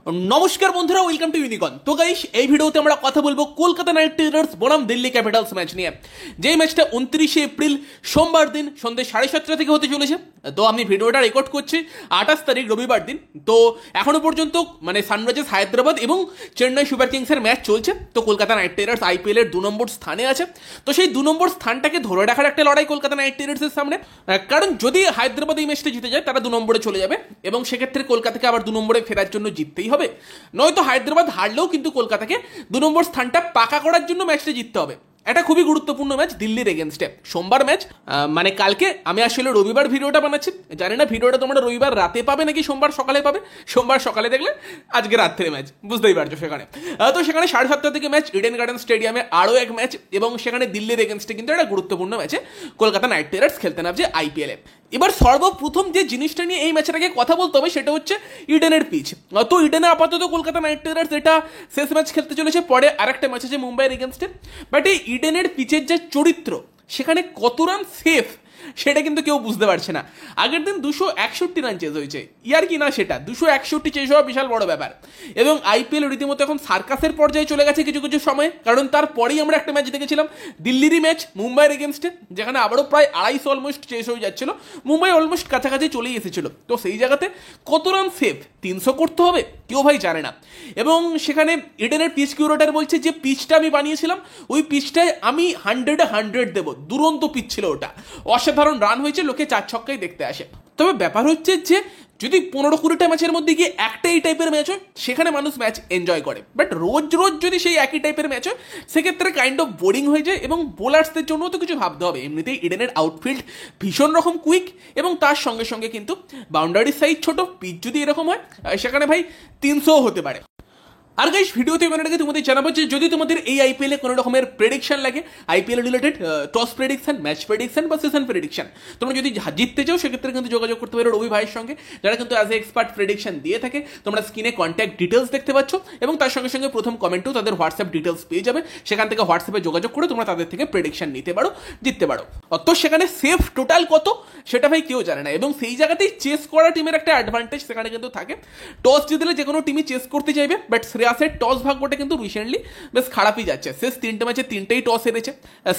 নমস্কার বন্ধুরা, welcome to ইউনিকন। তো গাইস, এই ভিডিওতে আমরা কথা বলবো কলকাতা নাইট রাইডার্স বনাম দিল্লি ক্যাপিটালস ম্যাচ নিয়ে, যেই ম্যাচটা 29শে এপ্রিল সোমবার দিন সন্ধ্যে 7:30 থেকে হতে চলেছে। তো আমি ভিডিওটা রেকর্ড করছি 28 তারিখ রবিবার দিন। তো এখনো পর্যন্ত সানরাইজার্স হায়দ্রাবাদ এবং চেন্নাই সুপার কিংসের ম্যাচ চলছে। তো কলকাতা নাইট রাইডার্স আইপিএল এর 2 নম্বর স্থানে আছে। তো সেই 2 নম্বর স্থানটাকে ধরে রাখার একটা লড়াই কলকাতা নাইট রাইডার্সের সামনে, কারণ যদি হায়দ্রাবাদ এই ম্যাচটা জিতে যায় তারা 2 নম্বরে চলে যাবে এবং সেক্ষেত্রে কলকাতাকে আবার 2 নম্বরে ফেরার জন্য জিততেই হবে। নয়তো হায়দ্রাবাদ হারলেও কিন্তু কলকাতাকে 2 নম্বর স্থানটা পাকা করার জন্য ম্যাচটা জিততে হবে। এটা খুবই গুরুত্বপূর্ণ ম্যাচ দিল্লির এগেনস্টে, সোমবার ম্যাচ। মানে কালকে আমি আসলে রবিবার ভিডিওটা বানাচ্ছি, জানি না ভিডিওটা তোমরা রবিবার রাতে পাবে নাকি সোমবার সকালে পাবে। সোমবার সকালে দেখলে আজকে রাত্রে ম্যাচ, বুঝতেই পারছো। সেখানে তো সেখানে 7:30 থেকে ম্যাচ ইডেন গার্ডেন স্টেডিয়ামে, আরও এক ম্যাচ, এবং সেখানে দিল্লির এগেনস্টে কিন্তু একটা গুরুত্বপূর্ণ ম্যাচে কলকাতা নাইট রাইডার্স খেলতে নামছে আইপিএলে। এবার সর্বপ্রথম যে জিনিসটা নিয়ে এই ম্যাচের আগে কথা বলতে হবে সেটা হচ্ছে ইডেনের পিচ। তো ইডেনে আপাতত কলকাতা নাইট রাইডার্স এটা শেষ ম্যাচ খেলতে চলেছে, পরে আরেকটা ম্যাচ আছে মুম্বাইয়ের এগেনস্টে। বাট এই ইডেনের পিচের যে চরিত্র, সেখানে কত রান সেফ সেটা কিন্তু কেউ বুঝতে পারছে না। আগের দিন 261 রান চেজ হয়েছে, ইয়ার কি না সেটা 261 চেজ হওয়া বিশাল বড় ব্যাপার। এবং আইপিএল রীতিমতো এখন সার্কাসের পর্যায়ে চলে গেছে কিছু কিছু সময়, কারণ তারপরেই আমরা একটা ম্যাচ দেখেছিলাম দিল্লিরই ম্যাচ মুম্বাইয়ের এগেনস্টে, যেখানে আবারও প্রায় 250 অলমোস্ট চেজ হয়ে যাচ্ছিল, মুম্বাই অলমোস্ট কাছাকাছি চলেই এসেছিল। তো সেই জায়গাতে কত রান সেফ 300 করতে হবে কেউ ভাই জানে না। এবং সেখানে ইডেনের পিচ কিউরেটর বলছে যে পিচটা আমি বানিয়েছিলাম, ওই পিচটায় আমি 100 দেবো, দুরন্ত পিচ ছিল ওটা, অসাধারণ রান হয়েছে, লোকে 4 ছক্কাই দেখতে আসে। তবে ব্যাপার হচ্ছে যে যদি 15-20টা ম্যাচের মধ্যে গিয়ে একটা এই টাইপের ম্যাচ হয়, সেখানে মানুষ ম্যাচ এনজয় করে। বাট রোজ রোজ যদি সেই একই টাইপের ম্যাচ হয়, সেক্ষেত্রে কাইন্ড অফ বোরিং হয়ে যায়। এবং বোলার্সদের জন্য তো কিছু ভাবতে হবে। এমনিতেই ইডেনের আউটফিল্ড ভীষণ রকম কুইক, এবং তার সঙ্গে সঙ্গে কিন্তু বাউন্ডারির সাইজ ছোট, পিচ যদি এরকম হয় সেখানে ভাই 300 হতে পারে। আর গাইস, ভিডিওতে মানে আগে তোমাদের জানাবো যে যদি তোমাদের এই আইপিএলে কোনো রকমের প্রেডিকশন লাগে, IPL related toss prediction, match prediction বা সেশন প্রেডিকশন, তোমরা যদি জিততে চাও সেক্ষেত্রে কিন্তু যোগাযোগ করতে পারো রবি ভাইয়ের সঙ্গে, যারা কিন্তু অ্যাজ এ এক্সপার্ট প্রেডিকশন দিয়ে থাকে। তোমরা স্ক্রিনে কন্ট্যাক্ট ডিটেলস দেখতে পাচ্ছ, এবং তার সঙ্গে সঙ্গে প্রথম কমেন্টেও তাদের হোয়াটসঅ্যাপ ডিটেলস পেয়ে যাবে। সেখান থেকে হোয়াটসঅ্যাপে যোগাযোগ করে তোমরা তাদের থেকে প্রেডিকশন নিতে পারো, জিততে পারো। তো সেখানে সেফ টোটাল কত সেটা ভাই কেউ জানে না, এবং সেই জায়গাতেই চেস করা টিমের একটা অ্যাডভান্টেজ সেখানে কিন্তু থাকে। টস জিতলে যে কোনো টিমই চেস করতে চাইবে, বাট শ্রেয়াসের টস ভাগ্যটা কিন্তু রিসেন্টলি বেশ খারাপই যাচ্ছে। শেষ 3টে ম্যাচে 3টেই টস হেরেছে।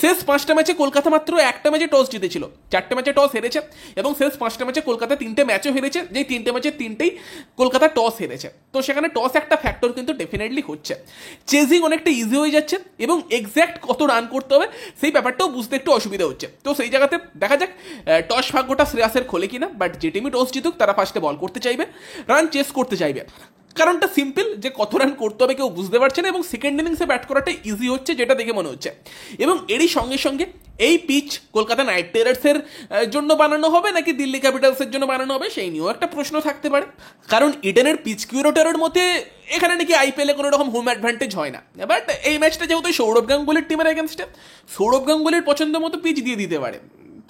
শেষ 5টা ম্যাচে কলকাতা মাত্র একটা ম্যাচে টস জিতেছিল, 4টে ম্যাচে টস হেরেছে, এবং শেষ 5টা ম্যাচে কলকাতা 3টে ম্যাচও হেরেছে, যেই 3টে ম্যাচে 3টেই কলকাতা টস হেরেছে। তো সেখানে টস একটা ফ্যাক্টর কিন্তু ডেফিনেটলি হচ্ছে। চেজিং অনেকটা ইজি হয়ে যাচ্ছে, এবং এক্স্যাক্ট কত রান করতে হবে সেই ব্যাপারটাও বুঝতে একটু অসুবিধা হচ্ছে। তো সেই জায়গাতে দেখা যাক টস ভাগ্যটা শ্রেয়াসের খোলে কিনা। বাট যে টিমই টস জিতুক তারা ফার্স্টে বল করতে চাইবে, রান চেস করতে চাইবে। কারণটা সিম্পল, যে কত রান করতে হবে কেউ বুঝতে পারছে না, এবং সেকেন্ড ইনিংসে ব্যাট করাটা ইজি হচ্ছে যেটা দেখে মনে হচ্ছে। এবং এরই সঙ্গে সঙ্গে এই পিচ কলকাতা নাইট রাইডার্সের জন্য বানানো হবে নাকি দিল্লি ক্যাপিটালসের জন্য বানানো হবে, সেই নিয়েও একটা প্রশ্ন থাকতে পারে। কারণ ইডেনের পিচ কিউরেটরের মধ্যে এখানে নাকি আইপিএলে কোনো রকম হোম অ্যাডভান্টেজ হয় না। বাট এই ম্যাচটা যেহেতু সৌরভ গাঙ্গুলির টিমের এগেনস্টে, সৌরভ গাঙ্গুলির পছন্দ মতো পিচ দিয়ে দিতে পারে।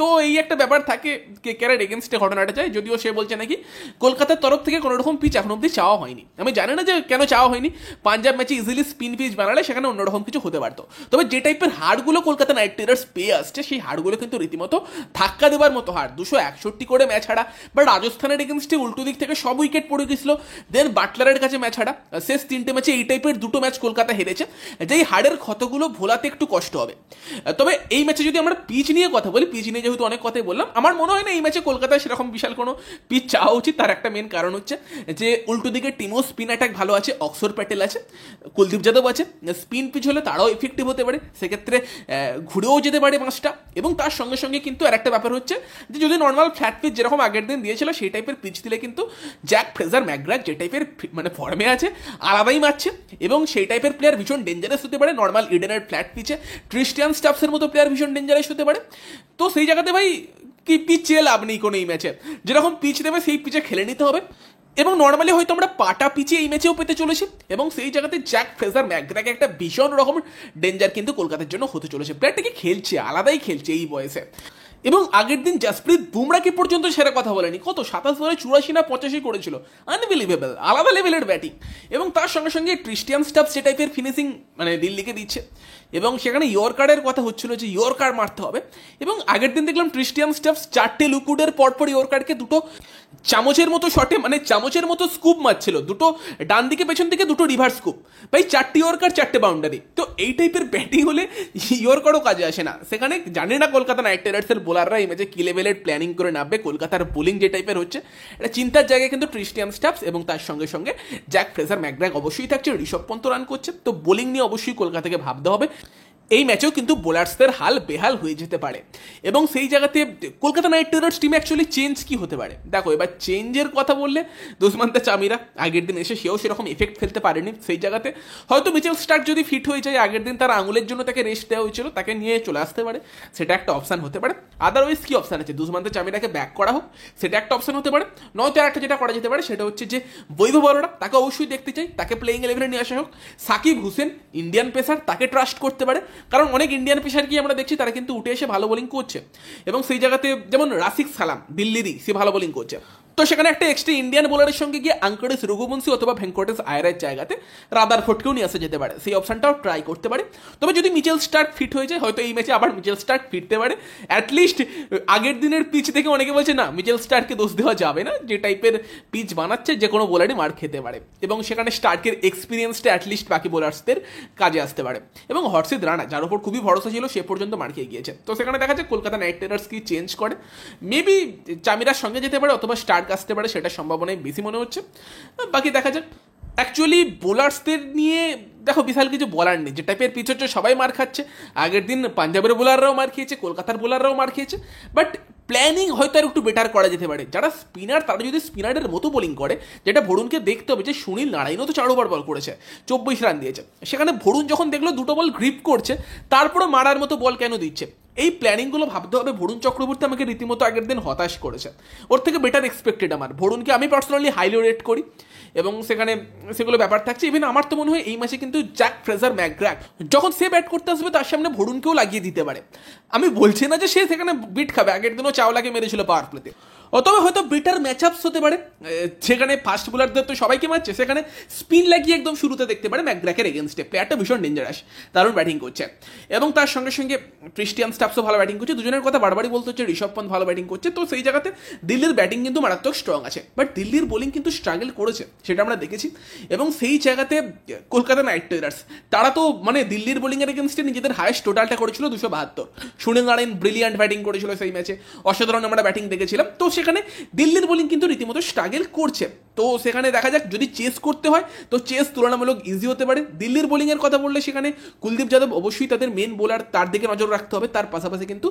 তো এই একটা ব্যাপার থাকে কেকেআর এগেনস্টে ঘটনাটা চাই, যদিও সে বলছে নাকি কলকাতার তরফ থেকে কোনো রকম পিচ এখন অব্দি চাওয়া হয়নি। আমি জানি না যে কেন চাওয়া হয়নি, পাঞ্জাব ম্যাচে ইজিলি স্পিন পিচ বানালে সেখানে অন্যরকম কিছু হতে পারতো। তবে যে টাইপের হারগুলো কলকাতা নাইট রাইডার্স পেয়ে আসছে, সেই হারগুলো কিন্তু রীতিমতো ধাক্কা দেওয়ার মতো হার। 261 করে ম্যাচ হারা, বাট রাজস্থানের এগেনস্টে উল্টো দিক থেকে সব উইকেট পড়ে গেছিল, দেন বাটলারের কাছে ম্যাচ হারা, শেষ 3টে ম্যাচে এই টাইপের 2টো ম্যাচ কলকাতা হেরেছে, যেই হারের ক্ষতগুলো ভোলাতে একটু কষ্ট হবে। তবে এই ম্যাচে যদি আমরা পিচ নিয়ে কথা বলি, পিচ নিয়ে যেহেতু অনেক কথাই বললাম, আমার মনে হয় না এই ম্যাচে কলকাতায় সেরকম বিশাল কোনো পিচ চাওয়া উচিত। তার একটা মেন কারণ হচ্ছে যে উল্টো দিকে টিমও স্পিন অ্যাটাক ভালো আছে, অক্ষর প্যাটেল আছে, কুলদীপ যাদব আছে। স্পিন পিচ হলে তারাও এফেক্টিভ হতে পারে, সেক্ষেত্রে ঘুরেও যেতে পারে ম্যাচটা। এবং তার সঙ্গে সঙ্গে কিন্তু আর একটা ব্যাপার হচ্ছে যে যদি নর্মাল ফ্ল্যাট পিচ যেরকম আগের দিন দিয়েছিল সেই টাইপের পিচ দিলে কিন্তু জ্যাক ফ্রেজার ম্যাকগ্রাথ যে টাইপের মানে ফর্মে আছে আলাদাই মারছে, এবং সেই টাইপের প্লেয়ার ভীষণ ডেঞ্জারাস হতে পারে। নর্মাল ইডেনের ফ্ল্যাট পিচে ক্রিস্টিয়ান স্টাফসের মতো প্লেয়ার ভীষণ ডেঞ্জারাস হতে পারে। তো সেই জায়গাতে ভাই কি পিচ চেয়ে লাভ নেই কোনো এই ম্যাচে, যেরকম পিচ দেবে সেই পিচে খেলে নিতে হবে। এবং নর্মালি হয়তো আমরা পাটা পিচে এই ম্যাচেও পেতে চলেছি, এবং সেই জায়গাতে জ্যাক ফ্রেজার ম্যাকগ্রাথ একটা ভীষণ রকম ডেঞ্জার কিন্তু কলকাতার জন্য হতে চলেছে। প্লেয়ারটা কি খেলছে, আলাদাই খেলছে এই বয়সে। এবং আগের দিন জাসপ্রীত বুমরাকে পর্যন্ত সেরা কথা বলেনি, কত 27 বলে 84 না 85 করেছিল, আনবিলিভেবল, আলাদা লেভেলের ব্যাটিং। এবং তার সঙ্গে সঙ্গে ক্রিস্টিয়ান স্টাফস যে টাইপের ফিনিশিং মানে দিল্লিকে দিচ্ছে, এবং সেখানে ইয়র্কারের কথা হচ্ছিল যে ইয়র্কার মারতে হবে। এবং আগের দিন দেখলাম ক্রিস্টিয়ান স্টাফস 4টে লুকুডের পরপর ইয়র্কারকে দুটো চামচের মতো শটে, মানে চামচের মতো স্কুপ মারছিল, দুটো ডান দিকে পেছন দিকে দুটো রিভার্স স্কুপ, ভাই 4টে ইয়র্কার 4টে বাউন্ডারি। তো এই টাইপের ব্যাটিং হলে ইয়র্কারও কাজে আসে না। সেখানে জানি না কলকাতা নাইট রাইডার্সের বোলাররা এই ম্যাচে কি লেভেলের প্ল্যানিং করে নামবে। কলকাতার বোলিং যে টাইপের হচ্ছে, এটা চিন্তার জায়গায় কিন্তু ক্রিস্টিয়ান স্টাফস এবং তার সঙ্গে সঙ্গে জ্যাক ফ্রেজার ম্যাকগ্র্যাক অবশ্যই থাকছে, ঋষভ পন্ত রান করছে। তো বোলিং নিয়ে অবশ্যই কলকাতাকে ভাবতে হবে। এই ম্যাচেও কিন্তু বোলার্সদের হাল বেহাল হয়ে যেতে পারে। এবং সেই জায়গাতে কলকাতা নাইট রাইডার্স টিমে অ্যাকচুয়ালি চেঞ্জ কি হতে পারে, দেখো এবার চেঞ্জের কথা বললে দুষ্মন্ত চামিরা আগের দিন এসে সেও সেরকম এফেক্ট ফেলতে পারেনি। সেই জায়গাতে হয়তো মিচেল স্টার্ক যদি ফিট হয়ে যায়, আগের দিন তার আঙুলের জন্য তাকে রেস্ট দেওয়া হয়েছিল, তাকে নিয়ে চলে আসতে পারে, সেটা একটা অপশান হতে পারে। আদারওয়াইজ কি অপশান আছে, দুষ্মন্ত চামিরাকে ব্যাক করা হোক, সেটা একটা অপশান হতে পারে। নয়তো আর একটা যেটা করা যেতে পারে সেটা হচ্ছে যে বৈভব অরোরা, তাকে অবশ্যই দেখতে চাই, তাকে প্লেইং ইলেভেনে নিয়ে আসা হোক। সাকিব হুসেন ইন্ডিয়ান পেসার, তাকে ট্রাস্ট করতে পারে, কারণ অনেক ইন্ডিয়ান পেসার কি আমরা দেখছি তারা কিন্তু উঠে এসে ভালো বোলিং করছে। এবং সেই জায়গাতে যেমন রাশিক সালাম দিল্লিরই, সে ভালো বোলিং করছে। তো সেখানে একটা এক্সট্রা ইন্ডিয়ান বোলারের সঙ্গে গিয়ে আঙ্করেশ রঘুবংশী অথবা ভেঙ্কটেশ আয়ারের জায়গাতে রাদারফোর্ডকেও নিয়ে আসা যেতে পারে, সেই অপশনটাও ট্রাই করতে পারে। তবে যদি মিচেল স্টার্ক ফিট হয়ে যায়, হয়তো এই ম্যাচে আবার মিচেল স্টার্ক ফিরতে পারে। অ্যাটলিস্ট আগের দিনের পিচ থেকে অনেকে বলছে না মিচেল স্টার্ককে দোষ দেওয়া যাবে না, যে টাইপের পিচ বানাচ্ছে যে কোনো বোলারই মার খেতে পারে। এবং সেখানে স্টার্কের এক্সপিরিয়েন্সটা অ্যাটলিস্ট বাকি বোলার্সদের কাজে আসতে পারে। এবং হর্ষিত রানা, যার উপর খুবই ভরসা ছিল, সে পর্যন্ত মার খেয়ে গিয়েছে। তো সেখানে দেখা যায় কলকাতা নাইট রাইডার্স কি চেঞ্জ করে, মেবি চামিরার সঙ্গে যেতে পারে অথবা স্টার্ক আসতে পারে, সেটা সম্ভাবনাই বেশি মনে হচ্ছে। বাকি দেখা যাক। অ্যাকচুয়ালি বোলার্সদের নিয়ে দেখো বিশাল কিছু বলার নেই, যে টাইপের পিচ হচ্ছে সবাই মার খাচ্ছে। আগের দিন পাঞ্জাবের বোলাররাও মার খেয়েছে, কলকাতার বোলাররাও মার খেয়েছে, বাট প্ল্যানিং হয়তো আর একটু বেটার করা যেতে পারে। যারা স্পিনার তারা যদি স্পিনারের মতো বোলিং করে, যেটা ভরুণকে দেখতে হবে, যে সুনীল নারায়ণও তো 4 ওভার বল করেছে, 24 রান দিয়েছে। সেখানে ভরুণ যখন দেখলো দুটো বল গ্রিপ করছে, তারপরে মারার মতো বল কেন দিচ্ছে, এই প্ল্যানিংগুলো ভাবতে হবে। ভরুণ চক্রবর্তী আমাকে রীতিমতো আগের দিন হতাশ করেছে, ওর থেকে বেটার এক্সপেক্টেড আমার। ভরুণকে আমি পার্সোনালি হাইলি রেট করি, এবং সেখানে সেগুলো ব্যাপার থাকছে। ইভেন আমার তো মনে হয় এই ম্যাচে কিন্তু জ্যাক ফ্রেজার ম্যাকগ্র্যাক যখন সে ব্যাট করতে আসবে, তার সামনে ভরুণকেও লাগিয়ে দিতে পারে। আমি বলছি না যে সে সেখানে বিট খাবে, আগের দিনও চাওলাকে মেরেছিল পাওয়ার প্লেতে। অথবা হয়তো বেটার ম্যাচ আপস হতে পারে, সেখানে ফাস্ট বোলারদের তো সবাইকে মারছে, সেখানে স্পিন লাগিয়ে একদম শুরুতে দেখতে পারে ম্যাকগ্র্যাকের এগেনস্টে। প্লেয়ারটা ভীষণ ডেঞ্জারাস, দারুণ ব্যাটিং করছে। এবং তার সঙ্গে সঙ্গে ক্রিস্টিয়ান স্টাফসও ভালো ব্যাটিং করছে। দুজনের কথা বারবারই বলতে হচ্ছে, ঋষভ পন্ত ভালো ব্যাটিং করছে। তো সেই জায়গাতে দিল্লির ব্যাটিং কিন্তু মারাত্মক স্ট্রং আছে, বাট দিল্লির বোলিং কিন্তু স্ট্রাগল করেছে, সেটা আমরা দেখেছি। এবং সেই জায়গাতে কলকাতা নাইট রাইডার্স তারা তো মানে দিল্লির বোলিংয়ের এগেনস্টে নিজেদের হায়েস্ট টোটালটা করেছিল 272। সুনীল নারায়ণ ব্রিলিয়ান্ট ব্যাটিং করেছিল সেই ম্যাচে, অসাধারণ আমরা ব্যাটিং দেখেছিলাম। তো সেখানে দিল্লির বোলিং কিন্তু রীতিমতো স্ট্রাগল করছে। তো সেখানে দেখা যাক, যদি চেস করতে হয় তো চেস তুলনামূলক ইজি হতে পারে। দিল্লির বোলিংয়ের কথা বললে সেখানে কুলদীপ যাদব অবশ্যই তাদের মেন বোলার, তার দিকে নজর রাখতে হবে। তার পাশাপাশি কিন্তু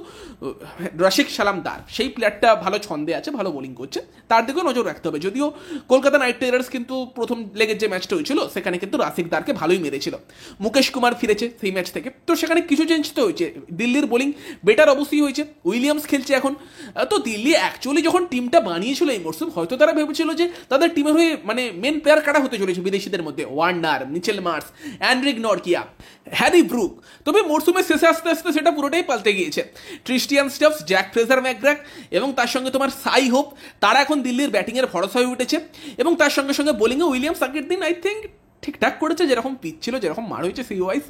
রাশিক সালাম দার, সেই প্লেয়ারটা ভালো ছন্দে আছে, ভালো বোলিং করছে, তার দিকেও নজর রাখতে হবে। যদিও কলকাতা নাইট রাইডার্স কিন্তু প্রথম লেগের যে ম্যাচটা হয়েছিল সেখানে কিন্তু রাশিক দারকে ভালোই মেরেছিল। মুকেশ কুমার ফিরেছে সেই ম্যাচ থেকে, তো সেখানে কিছু চেঞ্জ তো হয়েছে। দিল্লির বোলিং বেটার অবশ্যই হয়েছে, উইলিয়ামস খেলছে এখন। তো দিল্লি অ্যাকচুয়ালি যখন টিমটা বানিয়েছিল এই মরশুম, হয়তো তারা ভেবেছিল যে তাদের টিমের হয়ে মানে মেন প্লেয়ার কারা হতে চলেছে বিদেশিদের মধ্যে, Warner, Mitchell Mars, Endrick Nortje, Harry Brook. তবে মরশুমের শেষে আস্তে আস্তে সেটা পুরোটাই পাল্টে গিয়েছে। ক্রিস্টিয়ান স্টাফস, জ্যাক ফ্রেজার ম্যাকগ্র্যাক এবং তার সঙ্গে তোমার সাই হোপ, তারা এখন দিল্লির ব্যাটিংয়ের ভরসা হয়ে উঠেছে। এবং তার সঙ্গে সঙ্গে বোলিংয়ে উইলিয়ামস আগের দিন আই থিঙ্ক ঠিকঠাক করেছে, যেরকম পিচ ছিল, যেরকম মার হয়েছে সি ওয়াইজ।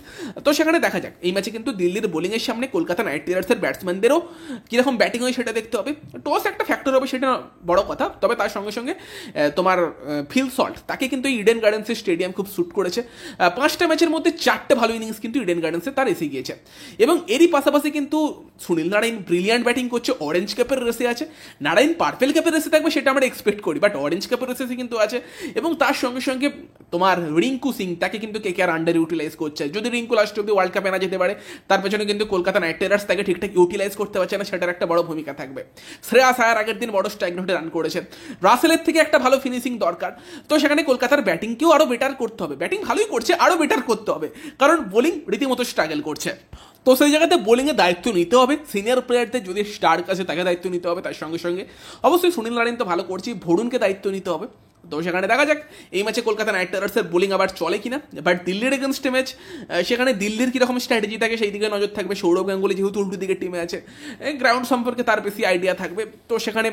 তো সেখানে দেখা যাক এই ম্যাচে কিন্তু দিল্লির বোলিংয়ের সামনে কলকাতা নাইট রাইডার্সের ব্যাটসম্যানদেরও কীরকম ব্যাটিং হয় সেটা দেখতে হবে। টস একটা ফ্যাক্টর হবে, সেটা বড় কথা। তবে তার সঙ্গে সঙ্গে তোমার ফিল সল্ট, তাকে কিন্তু ইডেন গার্ডেন্সের স্টেডিয়াম খুব স্যুট করেছে। 5টা ম্যাচের মধ্যে 4টে ভালো ইনিংস কিন্তু ইডেন গার্ডেন্সে তার এসে গিয়েছে। এবং এরই পাশাপাশি কিন্তু সুনীল নারায়ণ ব্রিলিয়ান্ট ব্যাটিং করছে, অরেঞ্জ ক্যাপের রেসে আছে। নারায়ণ পার্পেল ক্যাপের রেসে থাকবে সেটা আমরা এক্সপেক্ট করি, বাট অরেঞ্জ ক্যাপের রেসে কিন্তু আছে। এবং তার সঙ্গে সঙ্গে তোমার রিঙ্কু সিং, তাকে কিন্তু কেকেআর আন্ডার ইউটিলাইজ করছে। যদি রিঙ্কু লাস্ট অব্দি ওয়ার্ল্ড কাপে না যেতে পারে, তার পেছনে কিন্তু কলকাতা নাইট রাইডার্স তাকে ঠিকঠাক ইউটিলাইজ করতে পারছে না, সেটার একটা বড় ভূমিকা থাকবে। শ্রেয়াস আয়ার আগের দিন বড় স্ট্রাইক নোটে রান করেছেন, রাসেলের থেকে একটা ভালো ফিনিশিং দরকার। তো সেখানে কলকাতার ব্যাটিংকেও আরও বেটার করতে হবে। ব্যাটিং ভালোই করছে, আরও বেটার করতে হবে, কারণ বোলিং রীতিমতো স্ট্রাগল করছে। তো সেই জায়গাতে বোলিংয়ের দায়িত্ব নিতে হবে সিনিয়র প্লেয়ারদের, যদি স্টার্ক আছে তাকে দায়িত্ব নিতে হবে। তার সঙ্গে সঙ্গে অবশ্যই সুনীল নারায়ণ তো ভালো করছি, ভরুণকে দায়িত্ব নিতে হবে। তো সেখানে দেখা যাক এই ম্যাচে কলকাতা নাইট রাইডার্সের বোলিং আবার চলে কিনা। বাট দিল্লির এগেনস্টে ম্যাচ, সেখানে দিল্লির কীরকম স্ট্র্যাটেজি থাকে সেই দিকে নজর থাকবে। সৌরভ গাঙ্গুলি যেহেতু উল্টো দিকের টিমে আছে, গ্রাউন্ড সম্পর্কে তার বেশি আইডিয়া থাকবে। তো সেখানে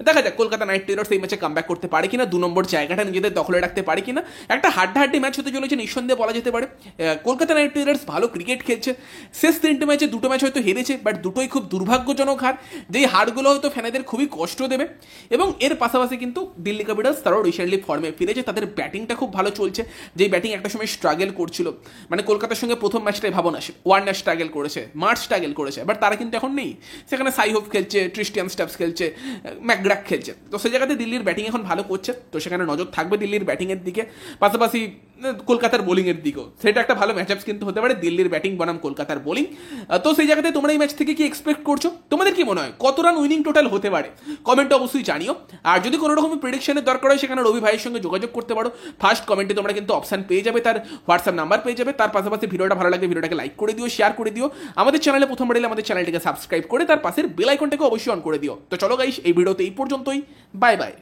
দেখা যাক কলকাতা নাইট রাইডার্স এই ম্যাচে কামব্যাক করতে পারে কিনা, 2 নম্বর জায়গাটা নিজেদের দখলে রাখতে পারে কিনা। একটা হাড্ডাহাড্ডি ম্যাচ হতে চলেছে নিঃসন্দেহে বলা যেতে পারে। কলকাতা নাইট রাইডার্স ভালো ক্রিকেট খেলছে, শেষ 3টে ম্যাচে 2টো ম্যাচ হয়তো হেরেছে, বাট দুটোই খুব দুর্ভাগ্যজনক হার, যেই হারগুলো হয়তো ফ্যানেদের খুবই কষ্ট দেবে। এবং এর পাশাপাশি কিন্তু দিল্লি ক্যাপিটালস তারাও রিসেন্টলি ফর্মে ফিরেছে, তাদের ব্যাটিংটা খুব ভালো চলছে, যেই ব্যাটিং একটা সময় স্ট্রাগল করছিল। মানে কলকাতার সঙ্গে প্রথম ম্যাচটাই ভাবো না, ওয়ার্নার স্ট্রাগল করেছে, মার্চ স্ট্রাগল করেছে, বাট তারা কিন্তু এখন নেই। সেখানে সাইহোপ খেলছে, ট্রিস্টিয়ান স্টাফস খেলছে, ম্যাকগ্রাক খেলছে। তো সেই জায়গাতে দিল্লির ব্যাটিং এখন ভালো করছে, তো সেখানে নজর থাকবে দিল্লির ব্যাটিংয়ের দিকে, পাশাপাশি কলকাতার বোলিংয়ের দিকেও। সেটা একটা ভালো ম্যাচ আপস কিন্তু হতে পারে, দিল্লির ব্যাটিং বনাম কলকাতার বোলিং। তো সেই জায়গাতে তোমরা এই ম্যাচ থেকে কি এক্সপেক্ট করছো? তোমাদের কি মনে হয় কত রান উইনিং টোটাল হতে পারে? কমেন্টে অবশ্যই জানিও। আর যদি কোনো রকম প্রেডিকশনের দরকার হয় সেখানে রবি ভাইয়ের সঙ্গে যোগাযোগ করতে পারো। ফার্স্ট কমেন্টে তোমরা কিন্তু অপশন পেয়ে যাবে, তার হোয়াটসঅ্যাপ নাম্বার পেয়ে যাবে। তার পাশাপাশি ভিডিওটা ভালো লাগলে ভিডিওটাকে লাইক করে দিও, শেয়ার করে দিও। আমাদের চ্যানেলে প্রথমবার এলে আমাদের চ্যানেলটিকে সাবস্ক্রাইব করে তার পাশের বেল আইকনটাকে অবশ্যই অন করে দিও। তো চলো গাইস, এই ভিডিওতে এই পর্যন্তই। Bye bye.